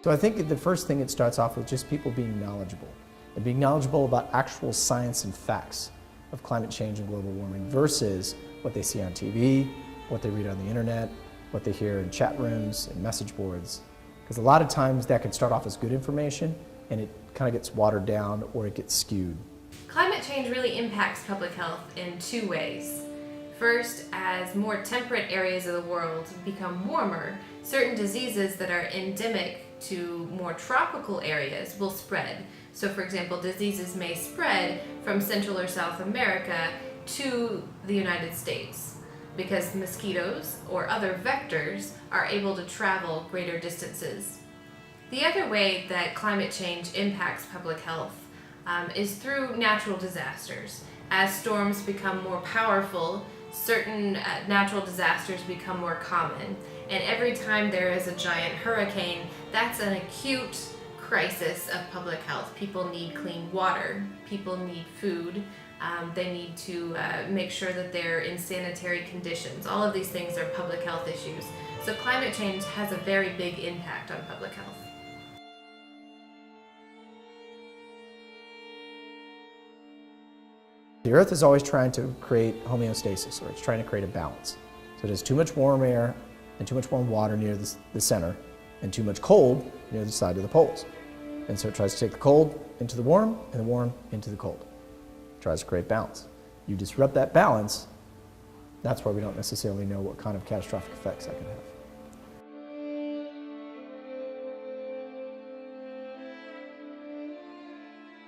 So I think the first thing it starts off with just people being knowledgeable, and being knowledgeable about actual science and facts of climate change and global warming versus what they see on TV, what they read on the internet, what they hear in chat rooms and message boards. Because a lot of times that can start off as good information and it kind of gets watered down or it gets skewed. Climate change really impacts public health in two ways. First, as more temperate areas of the world become warmer, certain diseases that are endemic to more tropical areas will spread. So for example, diseases may spread from Central or South America to the United States because mosquitoes or other vectors are able to travel greater distances. The other way that climate change impacts public health is through natural disasters. As storms become more powerful, certain natural disasters become more common. And every time there is a giant hurricane, that's an acute crisis of public health. People need clean water, people need food, they need to make sure that they're in sanitary conditions. All of these things are public health issues. So climate change has a very big impact on public health. The Earth is always trying to create homeostasis, or it's trying to create a balance. So it has too much warm air and too much warm water near the center, and too much cold near the side of the poles. And so it tries to take the cold into the warm, and the warm into the cold. It tries to create balance. You disrupt that balance, that's why we don't necessarily know what kind of catastrophic effects that can have.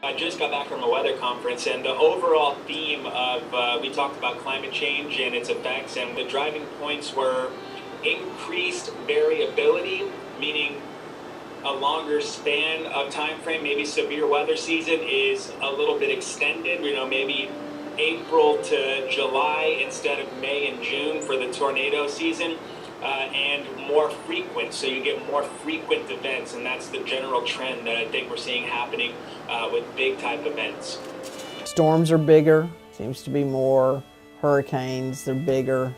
I just got back from a weather conference, and the overall theme of, we talked about climate change and its effects, and the driving points were increased variability, meaning a longer span of time frame. Maybe severe weather season is a little bit extended, maybe April to July instead of May and June for the tornado season, and more frequent, so you get more frequent events, and that's the general trend that I think we're seeing happening with big type events. Storms are bigger, seems to be more hurricanes, they're bigger,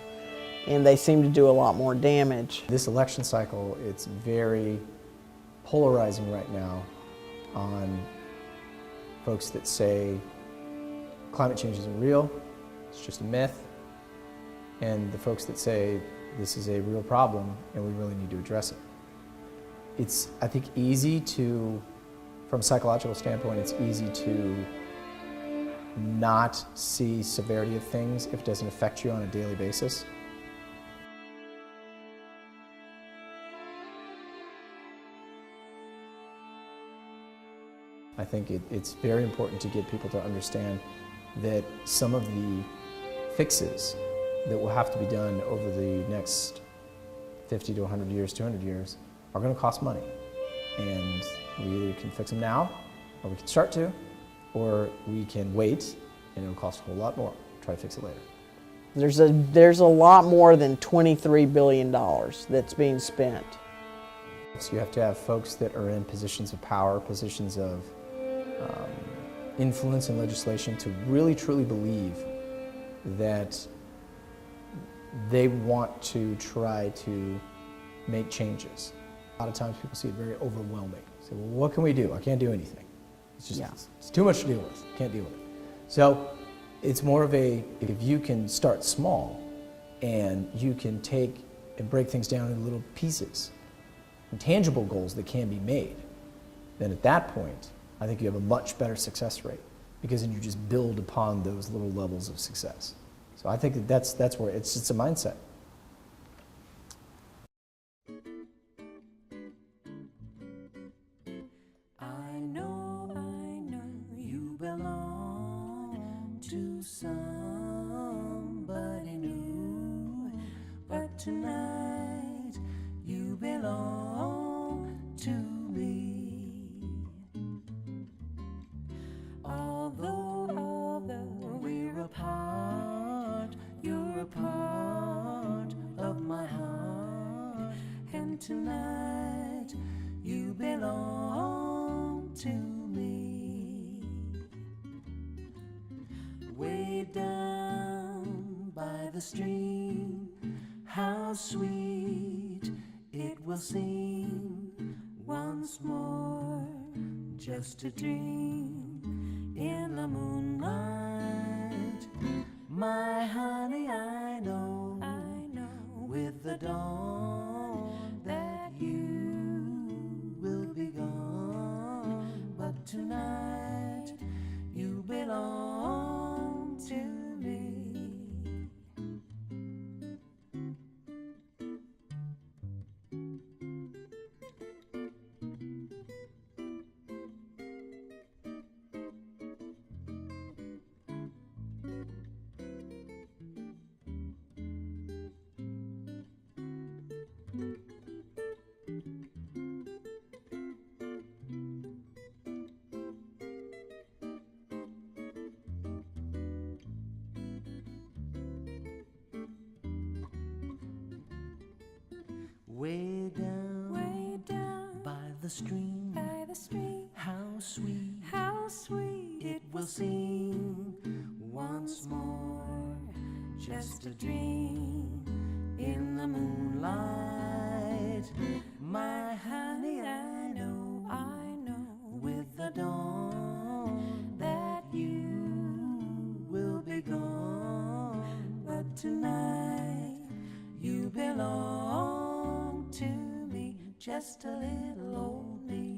and they seem to do a lot more damage. This election cycle, it's very polarizing right now on folks that say climate change isn't real, it's just a myth, and the folks that say this is a real problem and we really need to address it. It's, I think, easy to, from a psychological standpoint, it's easy to not see severity of things if it doesn't affect you on a daily basis. I think it's very important to get people to understand that some of the fixes that will have to be done over the next 50 to 100 years, 200 years, are going to cost money. And we either can fix them now, or we can start to, or we can wait, and it'll cost a whole lot more. Try to fix it later. There's a lot more than $23 billion that's being spent. So you have to have folks that are in positions of power, positions of influence and legislation to really truly believe that they want to try to make changes. A lot of times people see it very overwhelming. Say, well, what can we do? I can't do anything. It's just, it's too much to deal with. Can't deal with it. So it's more of a, if you can start small and you can take and break things down into little pieces, and tangible goals that can be made, then at that point, I think you have a much better success rate, because then you just build upon those little levels of success. So I think that's where it's a mindset. I know you belong to somebody new, but tonight you belong to me. Although we're apart, you're a part of my heart, and tonight you belong to me. Way down by the stream, how sweet it will seem once once more, just a dream in the moonlight. My honey, I know with the dawn that you will be gone, but tonight you belong to me. Way down by the stream, how sweet it will seem once more, just a dream in the moonlight. My honey, I know with the dawn that you will be gone, but tonight you belong to me, just a little old me.